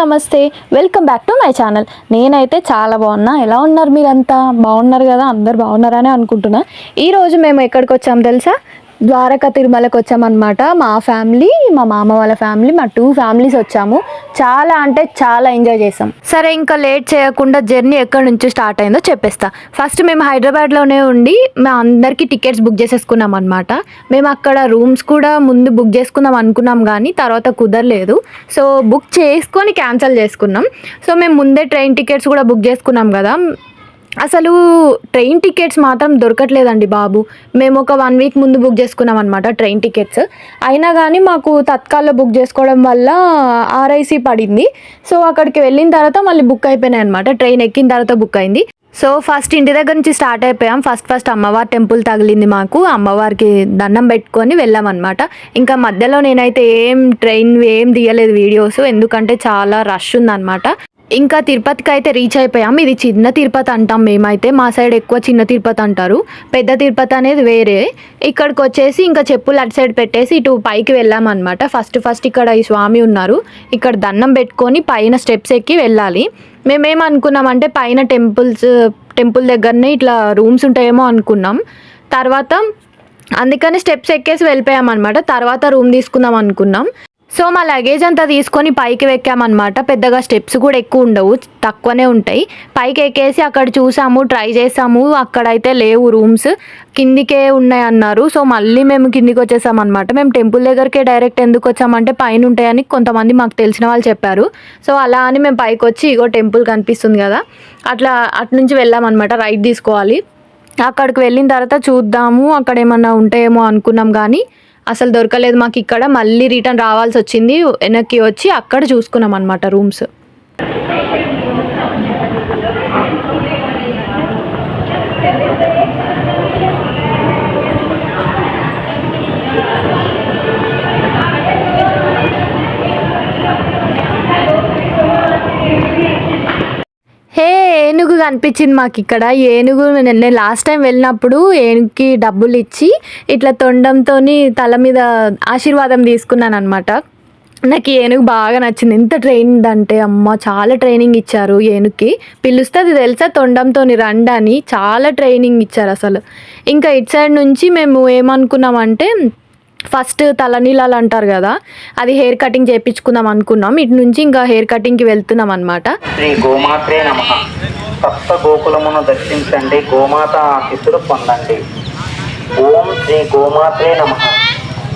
నమస్తే, welcome back to my channel. నేనైతే చాలా బాగున్నా. ఎలా ఉన్నారు మీరంతా? బాగున్నారు కదా? అందరు బాగున్నారని అనుకుంటున్నా. ఈరోజు మేము ఎక్కడికి వచ్చాము తెలుసా? ద్వారకా తిరుమలకి వచ్చామన్నమాట. మా ఫ్యామిలీ, మా మామ వాళ్ళ ఫ్యామిలీ, మా 2 ఫ్యామిలీస్ వచ్చాము. చాలా అంటే చాలా ఎంజాయ్ చేసాం. సరే, ఇంకా లేట్ చేయకుండా జర్నీ ఎక్కడి నుంచి స్టార్ట్ అయిందో చెప్పేస్తా. ఫస్ట్ మేము హైదరాబాద్లోనే ఉండి మా అందరికీ టికెట్స్ బుక్ చేసేసుకున్నాం అనమాట. మేము అక్కడ రూమ్స్ కూడా ముందు బుక్ చేసుకుందాం అనుకున్నాం, కానీ తర్వాత కుదరలేదు. సో బుక్ చేసుకొని క్యాన్సిల్ చేసుకున్నాం. సో మేము ముందే ట్రైన్ టికెట్స్ కూడా బుక్ చేసుకున్నాం కదా. అసలు ట్రైన్ టికెట్స్ మాత్రం దొరకట్లేదండి బాబు. మేము ఒక 1 వీక్ ముందు బుక్ చేసుకున్నాం అనమాట ట్రైన్ టికెట్స్. అయినా కానీ మాకు తత్కాల్లో బుక్ చేసుకోవడం వల్ల ఆర్ఐసి పడింది. సో అక్కడికి వెళ్ళిన తర్వాత మళ్ళీ బుక్ అయిపోయినాయి అనమాట. ట్రైన్ ఎక్కిన తర్వాత బుక్ అయింది. సో ఫస్ట్ ఇంటి దగ్గర నుంచి స్టార్ట్ అయిపోయాం. ఫస్ట్ అమ్మవారి టెంపుల్ తగిలింది మాకు. అమ్మవారికి దండం పెట్టుకొని వెళ్ళామన్నమాట. ఇంకా మధ్యలో నేనైతే ట్రైన్ ఏం తీయలేదు వీడియోస్, ఎందుకంటే చాలా రష్ ఉందన్నమాట. ఇంకా తిరుపతికి అయితే రీచ్ అయిపోయాం. ఇది చిన్న తిరుపతి అంటాం మేమైతే. మా సైడ్ ఎక్కువ చిన్న తిరుపతి అంటారు, పెద్ద తిరుపతి అనేది వేరే. ఇక్కడికి వచ్చేసి ఇంకా చెప్పులు అటు సైడ్ పెట్టేసి ఇటు పైకి వెళ్ళామన్నమాట. ఫస్ట్ ఇక్కడ ఈ స్వామి ఉన్నారు, ఇక్కడ దండం పెట్టుకొని పైన స్టెప్స్ ఎక్కి వెళ్ళాలి. మేమేమనుకున్నామంటే పైన టెంపుల్ దగ్గరనే ఇట్లా రూమ్స్ ఉంటాయేమో అనుకున్నాం. తర్వాత అందుకని స్టెప్స్ ఎక్కేసి వెళ్ళిపోయామన్నమాట. తర్వాత రూమ్ తీసుకుందాం అనుకున్నాం. సో మా లగేజ్ అంతా తీసుకొని పైకి ఎక్కామన్నమాట. పెద్దగా స్టెప్స్ కూడా ఎక్కువ ఉండవు, తక్కువనే ఉంటాయి. పైకి ఎక్కేసి అక్కడ చూసాము, ట్రై చేసాము. అక్కడైతే లేవు రూమ్స్, కిందికే ఉన్నాయి అన్నారు. సో మళ్ళీ మేము కిందికి వచ్చేసామన్నమాట. మేము టెంపుల్ దగ్గరికే డైరెక్ట్ ఎందుకు వచ్చామంటే పైన ఉంటాయని కొంతమంది మాకు తెలిసిన వాళ్ళు చెప్పారు. సో అలా అని మేము పైకి వచ్చి ఇగో టెంపుల్ కనిపిస్తుంది కదా, అటు నుంచి వెళ్ళామన్నమాట. రైట్ తీసుకోవాలి. అక్కడికి వెళ్ళిన తర్వాత చూద్దాము అక్కడ ఏమన్నా ఉంటాయేమో అనుకున్నాం, కానీ అసలు దొరకలేదు మాకు. ఇక్కడ మళ్ళీ రిటర్న్ రావాల్సి వచ్చింది. వెనక్కి వచ్చి అక్కడ చూసుకున్నాం అనమాట రూమ్స్. ఏనుగు కనిపించింది మాకు ఇక్కడ. ఏనుగు నేను లాస్ట్ టైం వెళ్ళినప్పుడు ఏనుగుకి డబ్బులు ఇచ్చి ఇట్లా తొండంతో తల మీద ఆశీర్వాదం తీసుకున్నాను అనమాట. నాకు ఏనుగు బాగా నచ్చింది. ఎంత ట్రైనింగ్ అంటే అమ్మ, చాలా ట్రైనింగ్ ఇచ్చారు ఏనుగుకి. పిలుస్తుంది తెలుసా, తొండంతో రండి అని చాలా ట్రైనింగ్ ఇచ్చారు అసలు. ఇంకా ఇటు సైడ్ నుంచి మేము ఏమనుకున్నామంటే ఫస్ట్ తలనీలాలు అంటారు కదా, అది హెయిర్ కటింగ్ చేయించుకుందాం అనుకున్నాం. ఇటు నుంచి ఇంకా హెయిర్ కటింగ్కి వెళ్తున్నాం అనమాట. శ్రీ గోమాత్రే నమః. సప్త గోకులమును దర్శించండి, గోమాత ఆశీస్సులు పొందండి. ఓం శ్రీ గోమాత్రే నమః.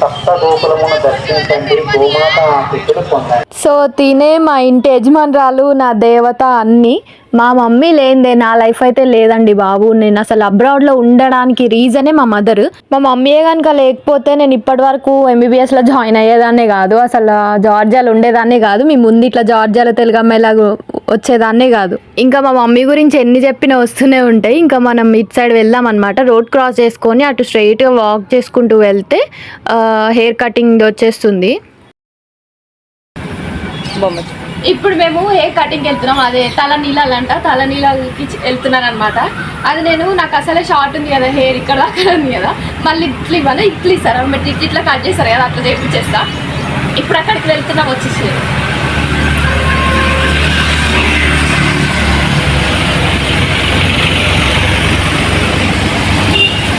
సప్త గోకులమును దర్శించండి, గోమాత ఆశీస్సులు పొందండి. సో తినే మా ఇంటి యజమానురాలు, నా దేవత అన్నీ. మా మమ్మీ లేనిదే నా లైఫ్ అయితే లేదండి బాబు. నేను అసలు అబ్రాడ్లో ఉండడానికి రీజనే మా మదర్. మా మమ్మీయే కనుక లేకపోతే నేను ఇప్పటి వరకు ఎంబీబీఎస్లో జాయిన్ అయ్యేదాన్నే కాదు, అసలు జార్జియాలో ఉండేదాన్నే కాదు. మీ ముందు ఇట్లా జార్జియాలో తెలుగు అమ్మాయిలాగా వచ్చేదాన్నే కాదు. ఇంకా మా మమ్మీ గురించి ఎన్ని చెప్పినా వస్తూనే ఉంటాయి. ఇంకా మనం ఇటు సైడ్ వెళ్దాం అనమాట. రోడ్ క్రాస్ చేసుకొని అటు స్ట్రైట్గా వాక్ చేసుకుంటూ వెళ్తే హెయిర్ కటింగ్ వచ్చేస్తుంది. ఇప్పుడు మేము హెయిర్ కటింగ్కి వెళ్తున్నాం. అదే తల నీళ్ళంట, తల నీళ్ళకి వెళ్తున్నాను అనమాట. అది నాకు అసలే షార్ట్ ఉంది కదా హెయిర్, ఇక్కడ అక్కడ ఉంది కదా, మళ్ళీ ఇట్లు ఇస్తారు మీరు ఇట్లా కట్ చేస్తారు కదా, అట్లా చేపించేస్తా. ఇప్పుడు అక్కడికి వెళ్తున్నాం వచ్చేసి.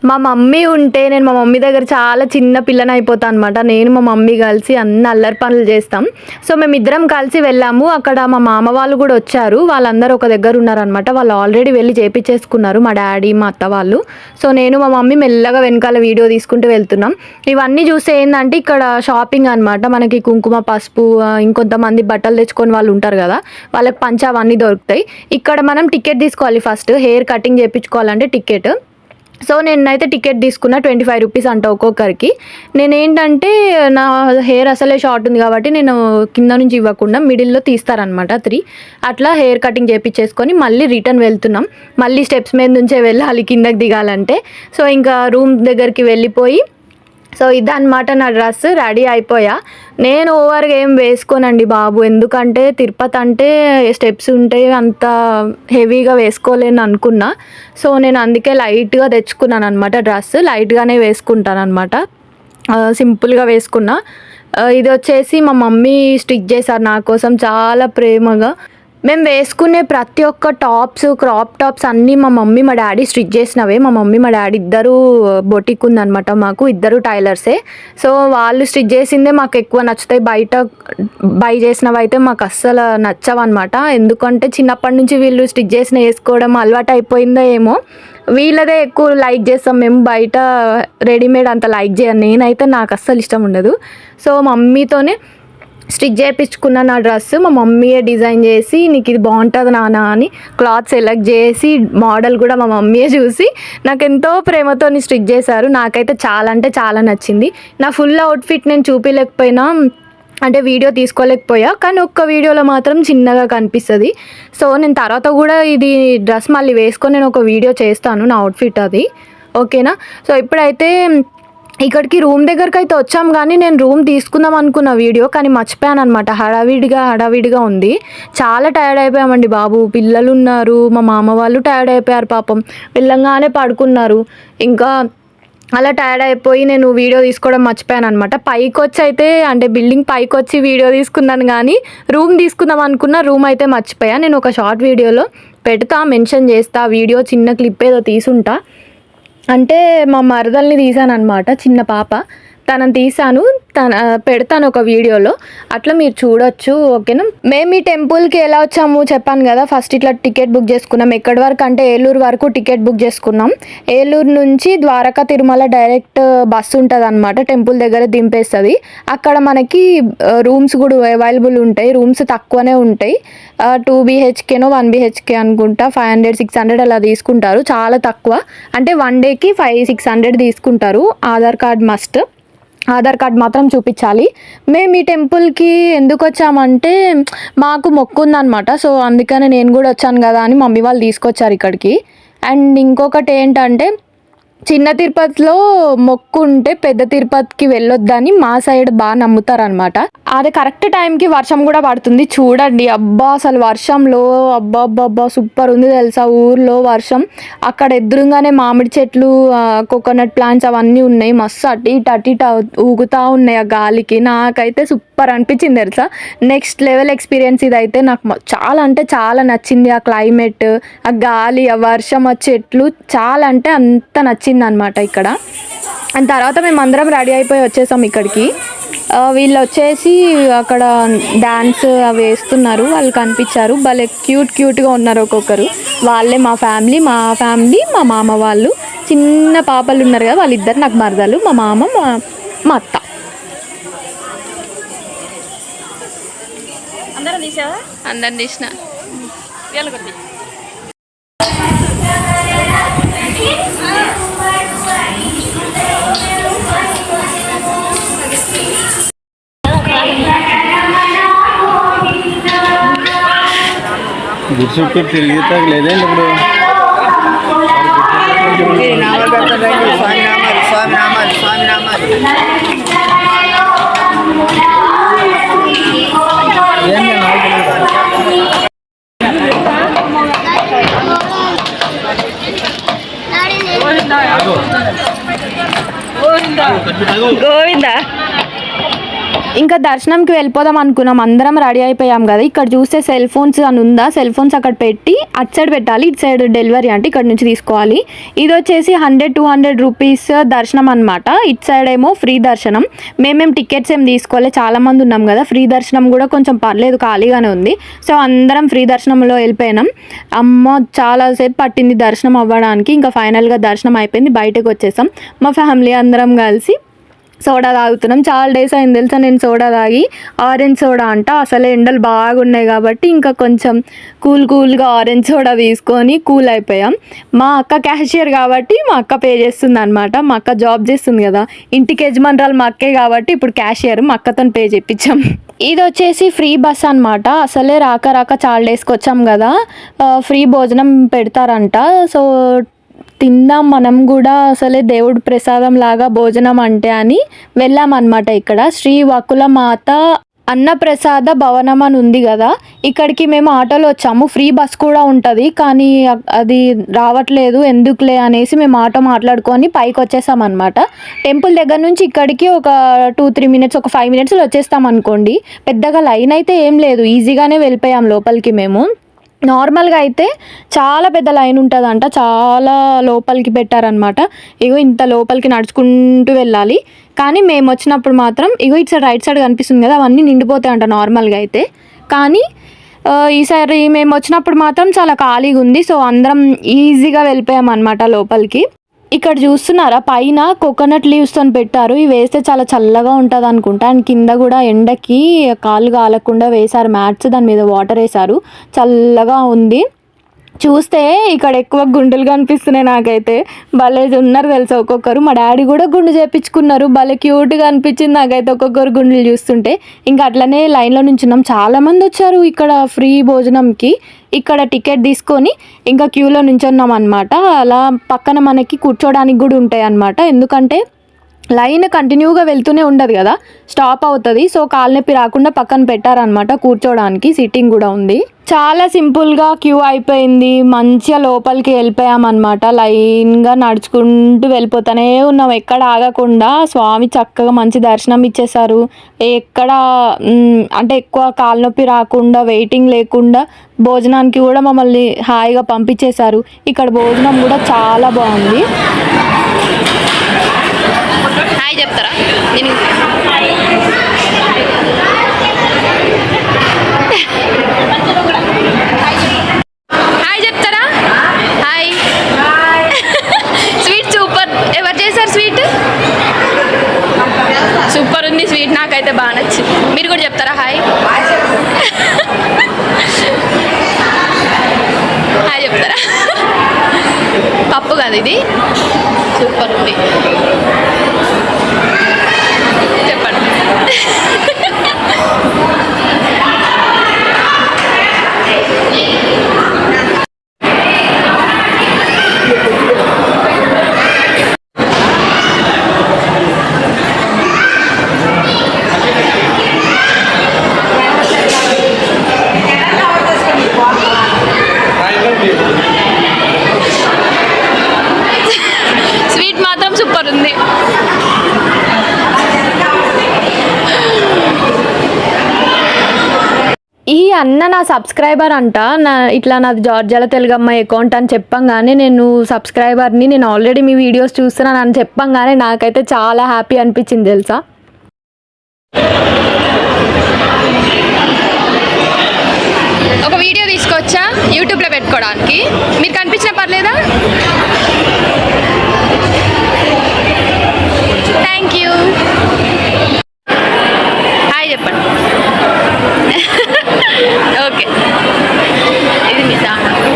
మా మమ్మీ ఉంటే నేను మా మమ్మీ దగ్గర చాలా చిన్న పిల్లని అయిపోతాను అనమాట. నేను మా మమ్మీ కలిసి అన్ని అల్లరి పనులు చేస్తాం. సో మేమిద్దరం కలిసి వెళ్ళాము. అక్కడ మా మామ వాళ్ళు కూడా వచ్చారు. వాళ్ళందరూ ఒక దగ్గర ఉన్నారనమాట. వాళ్ళు ఆల్రెడీ వెళ్ళి చేపించేసుకున్నారు, మా డాడీ మా అత్త వాళ్ళు. సో నేను మా మమ్మీ మెల్లగా వెనకాల వీడియో తీసుకుంటూ వెళ్తున్నాం. ఇవన్నీ చూస్తే ఏంటంటే ఇక్కడ షాపింగ్ అనమాట. మనకి కుంకుమ, పసుపు, ఇంకొంతమంది బట్టలు తెచ్చుకొని వాళ్ళు ఉంటారు కదా, వాళ్ళకి పంచ అవన్నీ దొరుకుతాయి. ఇక్కడ మనం టికెట్ తీసుకోవాలి. ఫస్ట్ హెయిర్ కటింగ్ చేయించుకోవాలంటే టికెట్. సో నేనైతే టికెట్ తీసుకున్నా 25 రూపీస్ అంట ఒక్కొక్కరికి. నేనేంటంటే నా హెయిర్ అసలే షార్ట్ ఉంది కాబట్టి నేను కింద నుంచి ఇవ్వకుండా మిడిల్లో తీస్తారనమాట 3. అట్లా హెయిర్ కటింగ్ చేయించేసుకొని మళ్ళీ రిటర్న్ వెళ్తున్నాం. మళ్ళీ స్టెప్స్ మీద నుంచే వెళ్ళాలి కిందకి దిగాలంటే. సో ఇంకా రూమ్ దగ్గరికి వెళ్ళిపోయి, సో ఇదన్నమాట నా డ్రెస్. రెడీ అయిపోయా. నేను ఓవర్గా ఏం వేసుకోనండి బాబు, ఎందుకంటే తిరుపతి అంటే స్టెప్స్ ఉంటాయి, అంత హెవీగా వేసుకోలేను అనుకున్నా. సో నేను అందుకే లైట్గా తెచ్చుకున్నాను అనమాట డ్రెస్. లైట్గానే వేసుకుంటాను అనమాట, సింపుల్గా వేసుకున్నా. ఇది వచ్చేసి మా మమ్మీ స్టిచ్ చేశారు నా కోసం చాలా ప్రేమగా. మేము వేసుకునే ప్రతి ఒక్క టాప్స్, క్రాప్ టాప్స్ అన్నీ మా మమ్మీ మా డాడీ స్టిచ్ చేసినవే. మా మమ్మీ మా డాడీ ఇద్దరు బొటిక్ ఉందనమాట, మాకు ఇద్దరు టైలర్సే. సో వాళ్ళు స్టిచ్ చేసిందే మాకు ఎక్కువ నచ్చుతాయి. బయట బై చేసినవి అయితే మాకు అస్సలు నచ్చవన్నమాట. ఎందుకంటే చిన్నప్పటి నుంచి వీళ్ళు స్టిచ్ చేసిన వేసుకోవడం అలవాటు అయిపోయిందో ఏమో, వీళ్ళదే ఎక్కువ లైక్ చేస్తాం మేము. బయట రెడీమేడ్ అంత లైక్ చేయను నేనైతే, నాకు అస్సలు ఇష్టం ఉండదు. సో మమ్మీతోనే స్టిచ్ చేయించుకున్న నా డ్రెస్ మా మమ్మీయే డిజైన్ చేసి, నీకు ఇది బాగుంటుంది నాన్న అని క్లాత్ సెలెక్ట్ చేసి, మోడల్ కూడా మా మమ్మీయే చూసి నాకు ఎంతో ప్రేమతో స్టిచ్ చేశారు. నాకైతే చాలా అంటే చాలా నచ్చింది. నా ఫుల్ అవుట్ఫిట్ నేను చూపించలేకపోయినా, అంటే వీడియో తీసుకోలేకపోయా, కానీ ఒక్క వీడియోలో మాత్రం చిన్నగా కనిపిస్తుంది. సో నేను తర్వాత కూడా ఇది డ్రెస్ మళ్ళీ వేసుకొని నేను ఒక వీడియో చేస్తాను నా అవుట్ఫిట్ అది, ఓకేనా. సో ఇప్పుడైతే ఇక్కడికి రూమ్ దగ్గరికి అయితే వచ్చాం, కానీ నేను రూమ్ తీసుకుందాం అనుకున్న వీడియో, కానీ మర్చిపోయాను అనమాట. హడావిడిగా ఉంది. చాలా టైర్డ్ అయిపోయామండి బాబు. పిల్లలు ఉన్నారు, మా మామ వాళ్ళు టైర్డ్ అయిపోయారు పాపం, వెళ్ళంగానే పడుకున్నారు. ఇంకా అలా టైర్డ్ అయిపోయి నేను వీడియో తీసుకోవడం మర్చిపోయాను అనమాట. పైకి వచ్చి అయితే, అంటే బిల్డింగ్ పైకి వచ్చి వీడియో తీసుకున్నాను, కానీ రూమ్ తీసుకుందాం అనుకున్న రూమ్ అయితే మర్చిపోయా. నేను ఒక షార్ట్ వీడియోలో పెడతా, మెన్షన్ చేస్తా, వీడియో చిన్న క్లిప్ ఏదో తీసుంటా. అంటే మా మరదల్ని తీసాను అనమాట, చిన్న పాప, తనని తీసాను, పెడతాను ఒక వీడియోలో, అట్లా మీరు చూడొచ్చు, ఓకేనా. మేము ఈ టెంపుల్కి ఎలా వచ్చాము చెప్పాను కదా. ఫస్ట్ ఇట్లా టికెట్ బుక్ చేసుకున్నాం. ఎక్కడి వరకు అంటే ఏలూరు వరకు టికెట్ బుక్ చేసుకున్నాం. ఏలూరు నుంచి ద్వారకా తిరుమల డైరెక్ట్ బస్సు ఉంటుంది అనమాట, టెంపుల్ దగ్గర దింపేస్తుంది. అక్కడ మనకి రూమ్స్ కూడా అవైలబుల్ ఉంటాయి. రూమ్స్ తక్కువనే ఉంటాయి, 2 BHKనో 1 BHK అనుకుంటా, 500 600 అలా తీసుకుంటారు, చాలా తక్కువ. అంటే 1 డేకి 500-600 తీసుకుంటారు. Aadhaar card must, Aadhaar card మాత్రం చూపించాలి. మేము ఈ టెంపుల్కి ఎందుకు వచ్చామంటే మాకు మొక్కు ఉందన్నమాట. సో అందుకనే నేను కూడా వచ్చాను కదా అని మమ్మీ వాళ్ళు తీసుకొచ్చారు ఇక్కడికి. అండ్ ఇంకొకటి ఏంటంటే, చిన్న తిరుపతిలో మొక్కు ఉంటే పెద్ద తిరుపతికి వెళ్ళొద్దని మా సైడ్ బాగా నమ్ముతారనమాట. అది కరెక్ట్ టైంకి వర్షం కూడా పడుతుంది చూడండి. అబ్బా అసలు వర్షంలో అబ్బా సూపర్ ఉంది తెలుసా ఊర్లో వర్షం. అక్కడ ఎదురుగానే మామిడి చెట్లు, కోకోనట్ ప్లాంట్స్ అవన్నీ ఉన్నాయి. మస్తు అటు ఇటు ఊగుతూ ఉన్నాయి ఆ గాలికి. నాకైతే సూపర్ అనిపించింది తెలుసా. నెక్స్ట్ లెవెల్ ఎక్స్పీరియన్స్ ఇదైతే. నాకు చాలా అంటే చాలా నచ్చింది. ఆ క్లైమేట్, ఆ గాలి, ఆ వర్షం, ఆ చెట్లు, చాలా అంటే అంత నచ్చింది అనమాట ఇక్కడ. అండ్ తర్వాత మేము అందరం రెడీ అయిపోయి వచ్చేసాం ఇక్కడికి. వీళ్ళు వచ్చేసి అక్కడ డ్యాన్స్ అవి వేస్తున్నారు, వాళ్ళు కనిపించారు. భలే క్యూట్గా ఉన్నారు ఒక్కొక్కరు. వాళ్ళే మా ఫ్యామిలీ, మా మామ వాళ్ళు. చిన్న పాపలు ఉన్నారు కదా, వాళ్ళిద్దరు నాకు మరదలు, మా మామ మా అత్త. అందరం తీసిన గుడి చుట్టూ తిరిగితే లేదండి ఇప్పుడు. గోవిందా. ఇంకా దర్శనంకి వెళ్ళిపోదాం అనుకున్నాం, అందరం రెడీ అయిపోయాం కదా. ఇక్కడ చూస్తే సెల్ ఫోన్స్ అని ఉందా, సెల్ ఫోన్స్ అక్కడ పెట్టి అటు సైడ్ పెట్టాలి, ఇటు సైడ్ డెలివరీ అంటే ఇక్కడ నుంచి తీసుకోవాలి. ఇది వచ్చేసి 100-200 రూపీస్ దర్శనం అనమాట. ఇటు సైడ్ ఏమో ఫ్రీ దర్శనం. మేమేం టికెట్స్ ఏం తీసుకోవాలి, చాలామంది ఉన్నాం కదా. ఫ్రీ దర్శనం కూడా కొంచెం పర్లేదు, ఖాళీగానే ఉంది. సో అందరం ఫ్రీ దర్శనంలో వెళ్ళిపోయినాం. అమ్మ చాలాసేపు పట్టింది దర్శనం అవ్వడానికి. ఇంకా ఫైనల్గా దర్శనం అయిపోయింది, బయటకు వచ్చేసాం. మా ఫ్యామిలీ అందరం కలిసి సోడా తాగుతున్నాం. చాలా డేస్ అయింది తెలుసా నేను సోడా తాగి. ఆరెంజ్ సోడా అంట, అసలే ఎండలు బాగున్నాయి కాబట్టి ఇంకా కొంచెం కూల్గా ఆరెంజ్ సోడా తీసుకొని కూల్ అయిపోయాం. మా అక్క క్యాషియర్ కాబట్టి మా అక్క పే చేస్తుంది అనమాట. మా అక్క జాబ్ చేస్తుంది కదా, ఇంటికి యజమానురాలు మా అక్కే కాబట్టి ఇప్పుడు క్యాషియర్ మా అక్కతో పే చేయించాం. ఇది వచ్చేసి ఫ్రీ బస్ అనమాట. అసలే రాక చాలా డేస్కి వచ్చాం కదా, ఫ్రీ భోజనం పెడతారంట. సో తిందాం మనం కూడా, అసలే దేవుడు ప్రసాదం లాగా భోజనం అంటే అని వెళ్ళామన్నమాట. ఇక్కడ శ్రీ వకుల మాత అన్నప్రసాద భవనం అని ఉంది కదా, ఇక్కడికి మేము ఆటోలో వచ్చాము. ఫ్రీ బస్ కూడా ఉంటుంది, కానీ అది రావట్లేదు ఎందుకులే అనేసి మేము ఆటో మాట్లాడుకొని పైకి వచ్చేసాం అనమాట. టెంపుల్ దగ్గర నుంచి ఇక్కడికి ఒక 2-3 మినిట్స్, ఒక 5 మినిట్స్లో వచ్చేస్తాం అనుకోండి. పెద్దగా లైన్ అయితే ఏం లేదు, ఈజీగానే వెళ్ళిపోయాం లోపలికి మేము. నార్మల్గా అయితే చాలా పెద్ద లైన్ ఉంటుందంట, చాలా లోపలికి పెట్టారనమాట. ఇగో ఇంత లోపలికి నడుచుకుంటూ వెళ్ళాలి. కానీ మేము వచ్చినప్పుడు మాత్రం ఇగో ఇటు సైడ్ రైట్ సైడ్ కనిపిస్తుంది కదా, అవన్నీ నిండిపోతాయంట నార్మల్గా అయితే. కానీ ఈసారి మేము వచ్చినప్పుడు మాత్రం చాలా ఖాళీగా ఉంది. సో అందరం ఈజీగా వెళ్ళిపోయాం అనమాట లోపలికి. ఇక్కడ చూస్తున్నారా, పైన కోకోనట్ లీవ్స్తో పెట్టారు. ఇవి వేస్తే చాలా చల్లగా ఉంటుంది అనుకుంటా. అండ్ కింద కూడా ఎండకి కాళ్ళు కాలకుండా వేశారు మ్యాట్స్, దాని మీద వాటర్ వేశారు. చల్లగా ఉంది. చూస్తే ఇక్కడ ఎక్కువ గుండెలు కనిపిస్తున్నాయి నాకైతే. భలే ఉన్నారు తెలుసా ఒక్కొక్కరు. మా డాడీ కూడా గుండు చేయించుకున్నారు, భలే క్యూట్గా అనిపించింది నాకైతే ఒక్కొక్కరు గుండెలు చూస్తుంటే. ఇంకా అట్లనే లైన్లో నుంచున్నాం. చాలామంది వచ్చారు ఇక్కడ ఫ్రీ భోజనంకి. ఇక్కడ టికెట్ తీసుకొని ఇంకా క్యూలో నుంచున్నాం అనమాట. అలా పక్కన మనకి కూర్చోడానికి కూడా ఉంటాయి అన్నమాట. ఎందుకంటే లైన్ కంటిన్యూగా వెళ్తూనే ఉండదు కదా, స్టాప్ అవుతుంది. సో కాలు నొప్పి రాకుండా పక్కన పెట్టారనమాట కూర్చోడానికి, సిట్టింగ్ కూడా ఉంది. చాలా సింపుల్గా క్యూ అయిపోయింది. మంచిగా లోపలికి వెళ్ళిపోయామన్నమాట. లైన్గా నడుచుకుంటూ వెళ్ళిపోతూనే ఉన్నాం, ఎక్కడ ఆగకుండా. స్వామి చక్కగా మంచి దర్శనం ఇచ్చేసారు. ఎక్కడ అంటే ఎక్కువ కాలు నొప్పి రాకుండా, వెయిటింగ్ లేకుండా భోజనానికి కూడా మమ్మల్ని హాయిగా పంపించేశారు. ఇక్కడ భోజనం కూడా చాలా బాగుంది. హాయ్ చెప్తారా? నేను హాయ్ చెప్తారా? హాయ్. Sweet super. ఎవరు చేశారు స్వీట్? సూపర్ ఉంది స్వీట్, నాకైతే బాగా నచ్చింది. మీరు కూడా చెప్తారా హాయ్? హాయ్ చెప్తారా? పప్పు కాదు ఇది, సూపర్ ఉంది. చెప్పండి. స్వీట్ మాత్రం సూపర్ ఉంది. ఈ అన్న నా సబ్స్క్రైబర్ అంట. ఇట్లా నాది జార్జాల తెలుగమ్మ అకౌంట్ అని చెప్పంగానే, నేను సబ్స్క్రైబర్ని, నేను ఆల్రెడీ మీ వీడియోస్ చూస్తున్నాను అని చెప్పంగానే నాకైతే చాలా హ్యాపీ అనిపించింది తెలుసా. ఒక వీడియో తీసుకొచ్చా యూట్యూబ్లో పెట్టుకోవడానికి, మీరు కనిపించిన పర్లేదా? Thank you. హాయ్ చెప్పండి. ఓకే, ఇది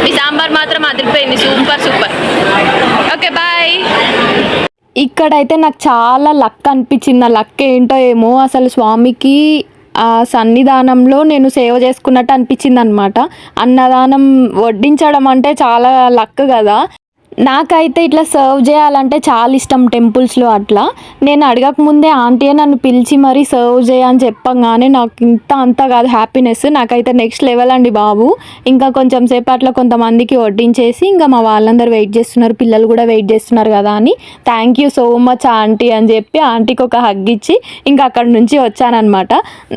మీ సాంబార్ మాత్రం అదిరిపోయింది, సూపర్ సూపర్. Okay bye. ఇక్కడైతే నాకు చాలా లక్ అనిపించింది. నా లక్ ఏంటో ఏమో, అసలు స్వామికి ఆ సన్నిధానంలో నేను సేవ చేసుకున్నట్టు అనిపించింది అనమాట. అన్నదానం వడ్డించడం అంటే చాలా లక్ కదా. నాకైతే ఇట్లా సర్వ్ చేయాలంటే చాలా ఇష్టం టెంపుల్స్లో. అట్లా నేను అడగకముందే ఆంటీయే నన్ను పిలిచి మరీ సర్వ్ చేయని చెప్పంగానే నాకు అంతా కాదు హ్యాపీనెస్. నాకైతే నెక్స్ట్ లెవెల్ అండి బాబు. ఇంకా కొంచెం సేపు అట్లా కొంతమందికి వడ్డించేసి ఇంకా మా వాళ్ళందరూ వెయిట్ చేస్తున్నారు, పిల్లలు కూడా వెయిట్ చేస్తున్నారు కదా అని, thank you so much aunty అని చెప్పి ఆంటీకి ఒక హగ్ ఇచ్చి ఇంకా అక్కడి నుంచి వచ్చానమాట.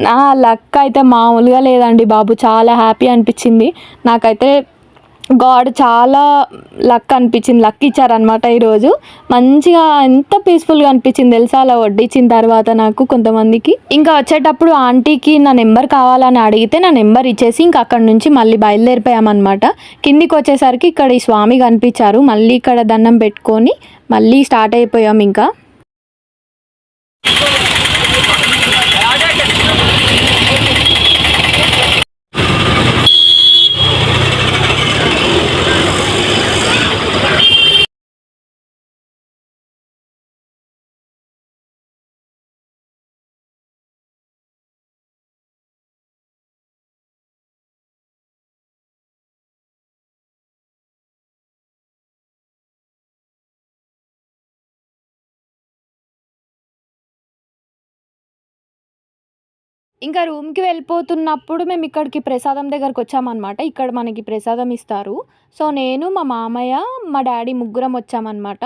నా లక్ అయితే మామూలుగా లేదండి బాబు, చాలా హ్యాపీ అనిపించింది నాకైతే. గాడ్ చాలా లక్ అనిపించింది, లక్ ఇచ్చారనమాట ఈరోజు. మంచిగా ఎంత పీస్ఫుల్గా అనిపించింది తెలుసా అలా వడ్డించిన తర్వాత నాకు కొంతమందికి. ఇంకా వచ్చేటప్పుడు ఆంటీకి నా నెంబర్ కావాలని అడిగితే నా నెంబర్ ఇచ్చేసి ఇంకా అక్కడ నుంచి మళ్ళీ బయలుదేరిపోయామన్నమాట. కిందికి వచ్చేసరికి ఇక్కడ ఈ స్వామి కనిపించారు. మళ్ళీ ఇక్కడ దండం పెట్టుకొని మళ్ళీ స్టార్ట్ అయిపోయాం ఇంకా. ఇంకా రూమ్కి వెళ్ళిపోతున్నప్పుడు మేము ఇక్కడికి ప్రసాదం దగ్గరకు వచ్చామన్నమాట. ఇక్కడ మనకి ప్రసాదం ఇస్తారు. సో నేను మా మామయ్య మా డాడీ ముగ్గురం వచ్చామన్నమాట.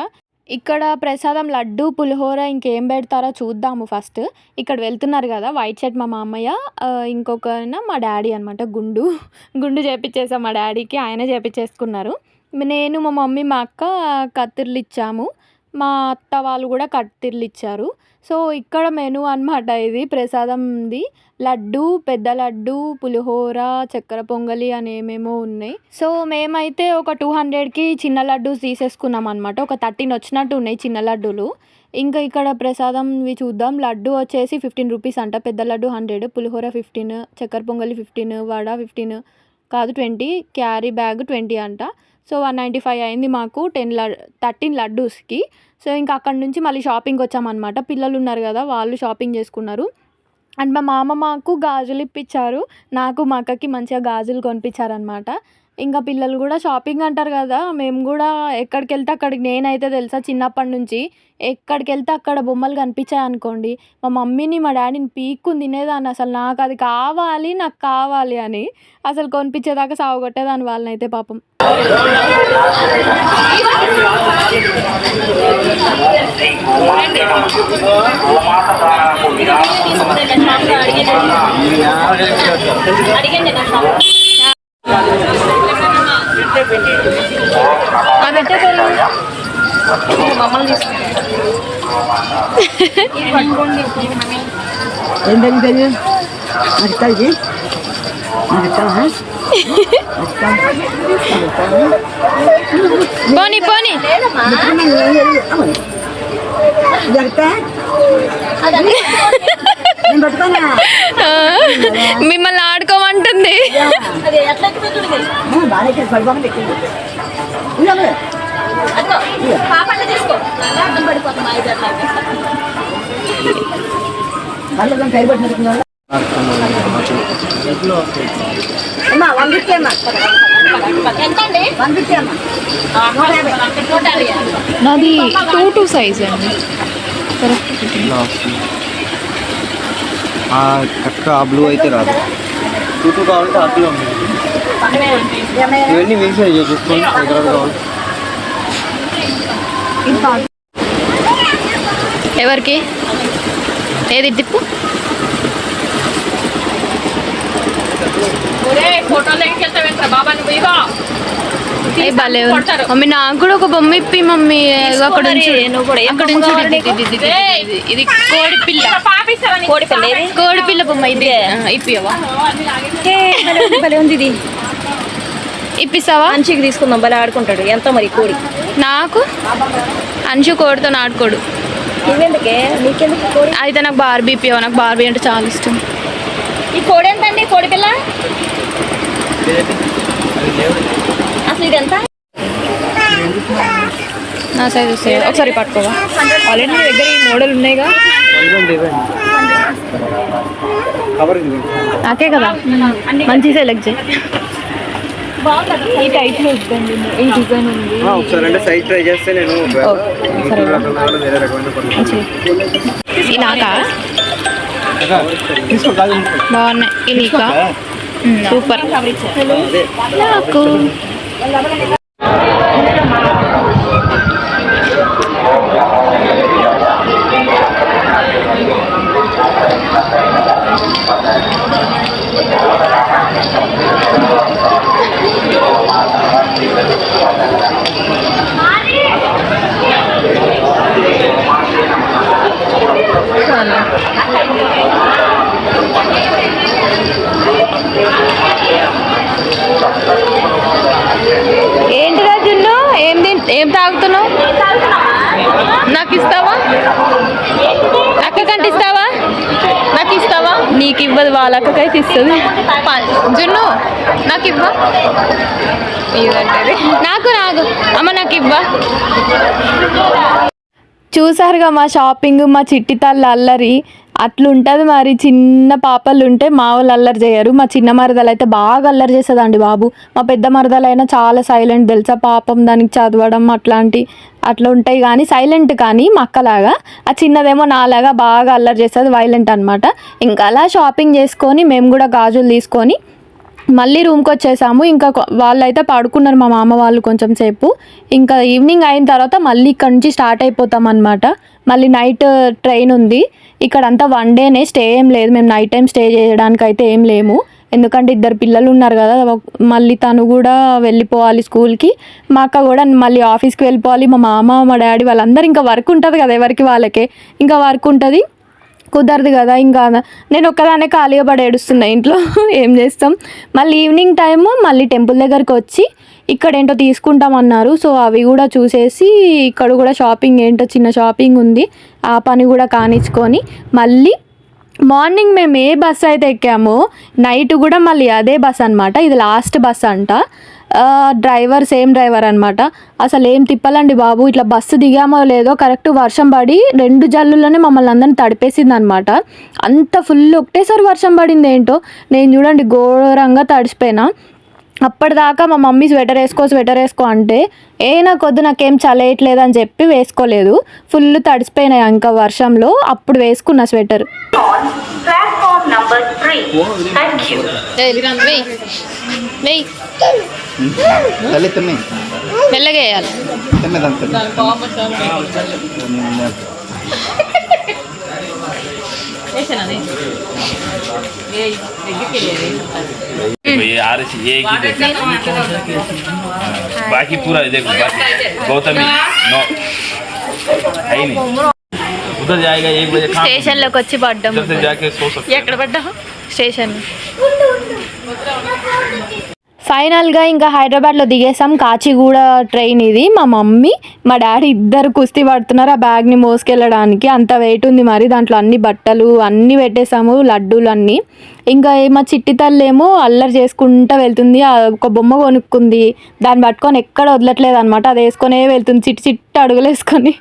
ఇక్కడ ప్రసాదం లడ్డు పులిహోర ఇంకేం పెడతారో చూద్దాము ఫస్ట్. ఇక్కడ వెళ్తున్నారు కదా వైట్ షర్ట్ మా మామయ్య, ఇంకొక మా డాడీ అనమాట. గుండు చేపించేసాం మా డాడీకి, ఆయనే చేపించేసుకున్నారు. నేను మా మమ్మీ మా అక్క కత్తిర్లు ఇచ్చాము, మా అత్త వాళ్ళు కూడా కత్తిర్లు ఇచ్చారు. సో ఇక్కడ మెనూ అనమాట. ఇది ప్రసాదంది లడ్డు, పెద్ద లడ్డు, పులిహోర, చక్కెర పొంగలి అని ఏమేమో ఉన్నాయి. సో మేమైతే ఒక 200కి చిన్న లడ్డూస్ తీసేసుకున్నాం అనమాట. ఒక 13 వచ్చినట్టు ఉన్నాయి చిన్న లడ్డూలు. ఇంకా ఇక్కడ ప్రసాదంవి చూద్దాం. లడ్డు వచ్చేసి 15 రూపీస్ అంట, పెద్ద లడ్డు 100, పులిహోర 15, చక్కెర పొంగలి 15, వడ 15 కాదు 20, క్యారీ బ్యాగ్ 20 అంట. సో 195 అయింది మాకు 13 లడ్డూస్కి. సో ఇంకా అక్కడ నుంచి మళ్ళీ షాపింగ్కి వచ్చామన్నమాట. పిల్లలు ఉన్నారు కదా, వాళ్ళు షాపింగ్ చేసుకున్నారు. అండ్ మా మామ మాకు గాజులు ఇప్పించారు, నాకు మా అక్కకి మంచిగా గాజులు కొనిపించారనమాట. ఇంకా పిల్లలు కూడా షాపింగ్ అంటారు కదా, మేము కూడా ఎక్కడికి వెళ్తే అక్కడికి, నేనైతే తెలుసా చిన్నప్పటి నుంచి ఎక్కడికి వెళ్తే అక్కడ బొమ్మలు కనిపించాయి అనుకోండి, మా మమ్మీని మా డాడీని పీక్కుని తినేదాన్ని. అసలు నాకు అది కావాలి, నాకు కావాలి అని అసలు కొనిపించేదాకా సాగుకొట్టేదాన్ని వాళ్ళని అయితే పాపం. పోనీ పోనీ మిమ్మల్ని ఆడుకోమంటుంది. నాది 2 సైజ్ అండి. కరెక్ట్ ఆ బ్లూ అయితే రాదు. 2 కావాలంటే ఆర్టీలో ఉంది. ఇవన్నీ వేసి చూసుకోండి ఎక్కడ కావాలి. ఎవరికి ఏది తిప్పు. భలే మమ్మీ, నాకు కూడా ఒక బొమ్మ ఇప్పి మమ్మీ. అక్కడ నుంచి ఇది కోడిపిల్ల బొమ్మ ఇది ఇప్పివా? ఇది ఇప్పిస్తావా? అంచుకి తీసుకుందాం, భలే ఆడుకుంటాడు. ఎంత మరి కోడి? నాకు అంచు కోడితో ఆడుకోడు. నువ్వెందుకే, నీకెందుకు కోడి? అయితే నాకు బార్బీ ఇప్పివా? నాకు బార్బీ అంటే చాలా ఇష్టం. ఈ కోడి ఎంతండి? కోడి పిల్ల అసలు ఇది ఎంత? నా సైజ్ వస్తాయి, ఒకసారి పట్టుకోవా? ఆల్రెడీ మీ దగ్గర ఈ మోడల్ ఉన్నాయిగా. నాకే కదా, మంచి సెలెక్ట్ చేయి. ఈ టైప్లో వద్దండి, ఈ డిజైన్ ఉంది. ఒకసారి అంటే సైజ్ ట్రై చేస్తే నేను నాకా బాగున్నాయి. ఇది నీకా? సూపర్. నాకు ఏంటిరా జున్ను, ఏం తాగుతున్నావు? నాకు ఇస్తావా? అక్క కంటే ఇస్తావా? నాకు ఇస్తావా? నీకు ఇవ్వదు, వాళ్ళ అక్కకైతే ఇస్తుంది. జున్ను నాకు ఇవ్వా? నాకు అమ్మ నాకు ఇవ్వా? చూసారుగా మా షాపింగ్, మా చిట్టి తల్లి అల్లరి. అట్లుంటుంది మరి. చిన్న పాపలు ఉంటే మా వాళ్ళు అల్లరి చేయరు. మా చిన్న మరదలు అయితే బాగా అల్లరి చేస్తుందండి బాబు. మా పెద్ద మరదలైనా చాలా సైలెంట్ తెలుసా, పాపం దానికి చదవడం అట్లా ఉంటాయి కానీ సైలెంట్, కానీ మా అక్కలాగా. ఆ చిన్నదేమో నాలాగా బాగా అల్లరి చేస్తుంది, వైలెంట్ అనమాట. ఇంకా అలా షాపింగ్ చేసుకొని మేము కూడా గాజులు తీసుకొని మళ్ళీ రూమ్కి వచ్చేసాము. ఇంకా వాళ్ళైతే పడుకున్నారు మా మామ వాళ్ళు కొంచెం సేపు. ఇంకా ఈవినింగ్ అయిన తర్వాత మళ్ళీ ఇక్కడ నుంచి స్టార్ట్ అయిపోతాం అనమాట. మళ్ళీ నైట్ ట్రైన్ ఉంది. ఇక్కడంతా వన్ డేనే, స్టే ఏం లేదు. మేము నైట్ టైం స్టే చేయడానికి అయితే ఏం లేము, ఎందుకంటే 2 పిల్లలు ఉన్నారు కదా. మళ్ళీ తను కూడా వెళ్ళిపోవాలి స్కూల్కి, మా అక్క కూడా మళ్ళీ ఆఫీస్కి వెళ్ళిపోవాలి. మా మామ మా డాడీ వాళ్ళందరూ ఇంకా వర్క్ ఉంటుంది కదా, ఎవరికి వాళ్ళకే ఇంకా వర్క్ ఉంటుంది, కుదరదు కదా. ఇంకా నేను ఒక్కదానే ఖాళీగా పడి ఏడుస్తున్నా ఇంట్లో. ఏం చేస్తాం. మళ్ళీ ఈవినింగ్ టైము మళ్ళీ టెంపుల్ దగ్గరికి వచ్చి ఇక్కడ ఏంటో తీసుకుంటామన్నారు. సో అవి కూడా చూసేసి ఇక్కడ కూడా షాపింగ్ ఏంటో చిన్న షాపింగ్ ఉంది, ఆ పని కూడా కానిచ్చుకొని మళ్ళీ మార్నింగ్ మేము ఏ బస్సు అయితే ఎక్కామో నైట్ కూడా మళ్ళీ అదే బస్ అనమాట. ఇది లాస్ట్ బస్ అంట. డ్రైవర్ సేమ్ డ్రైవర్ అనమాట. అసలు ఏం తిప్పాలండి బాబు. ఇట్లా బస్సు దిగామో లేదో కరెక్ట్ వర్షం పడి 2 జల్లుల్లోనే మమ్మల్ని అందరిని తడిపేసింది అనమాట. అంత ఫుల్ ఒకటేసారి వర్షం పడింది ఏంటో. నేను చూడండి ఘోరంగా తడిసిపోయినా. అప్పటిదాకా మా మమ్మీ స్వెటర్ వేసుకో అంటే నాకొద్దు, నాకేం చలేయట్లేదు అని చెప్పి వేసుకోలేదు. ఫుల్ తడిసిపోయినాయి ఇంకా వర్షంలో. అప్పుడు వేసుకున్న స్వెటర్. తల్లి తిన్నాయి మెల్లగా వేయాలి. बाकी पूरा देखो, बाकी गौतमी नो है नहीं, उधर जाएगा 1 बजे స్టేషన్లోకి వచ్చి పడ్డాం. उधर से जाके सो सकते ఎక్కడ పడ్డావు? స్టేషన్. ఫైనల్గా ఇంకా హైదరాబాద్లో దిగేసాం. కాచిగూడ ట్రైన్ ఇది. మా మమ్మీ మా డాడీ ఇద్దరు కుస్తీ పడుతున్నారు ఆ బ్యాగ్ని మోసుకెళ్ళడానికి. అంత వెయిట్ ఉంది మరి. దాంట్లో అన్ని బట్టలు అన్నీ పెట్టేసాము, లడ్డూలు అన్నీ. ఇంకా మా చిట్టి తల్లి ఏమో అల్లరి చేసుకుంటూ వెళ్తుంది. ఒక బొమ్మ కొనుక్కుంది, దాన్ని పట్టుకొని ఎక్కడ వదలట్లేదు అనమాట. అది వేసుకొనే వెళ్తుంది, చిట్టి అడుగులు వేసుకొని.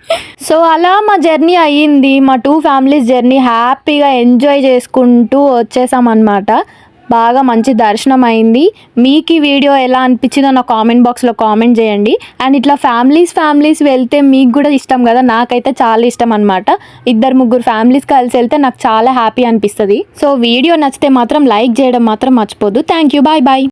సో అలా మా జర్నీ అయ్యింది. మా 2 ఫ్యామిలీస్ జర్నీ హ్యాపీగా ఎంజాయ్ చేసుకుంటూ వచ్చేసాం అనమాట. బాగా మంచి దర్శనం అయింది. మీకు ఈ వీడియో ఎలా అనిపించిందో నా కామెంట్ బాక్స్లో కామెంట్ చేయండి. అండ్ ఇట్లా ఫ్యామిలీస్ వెళ్తే మీకు కూడా ఇష్టం కదా, నాకైతే చాలా ఇష్టం అనమాట. 2-3 ఫ్యామిలీస్ కలిసి వెళ్తే నాకు చాలా హ్యాపీ అనిపిస్తుంది. సో వీడియో నచ్చితే మాత్రం లైక్ చేయడం మాత్రం మర్చిపోద్దు. Thank you, bye bye.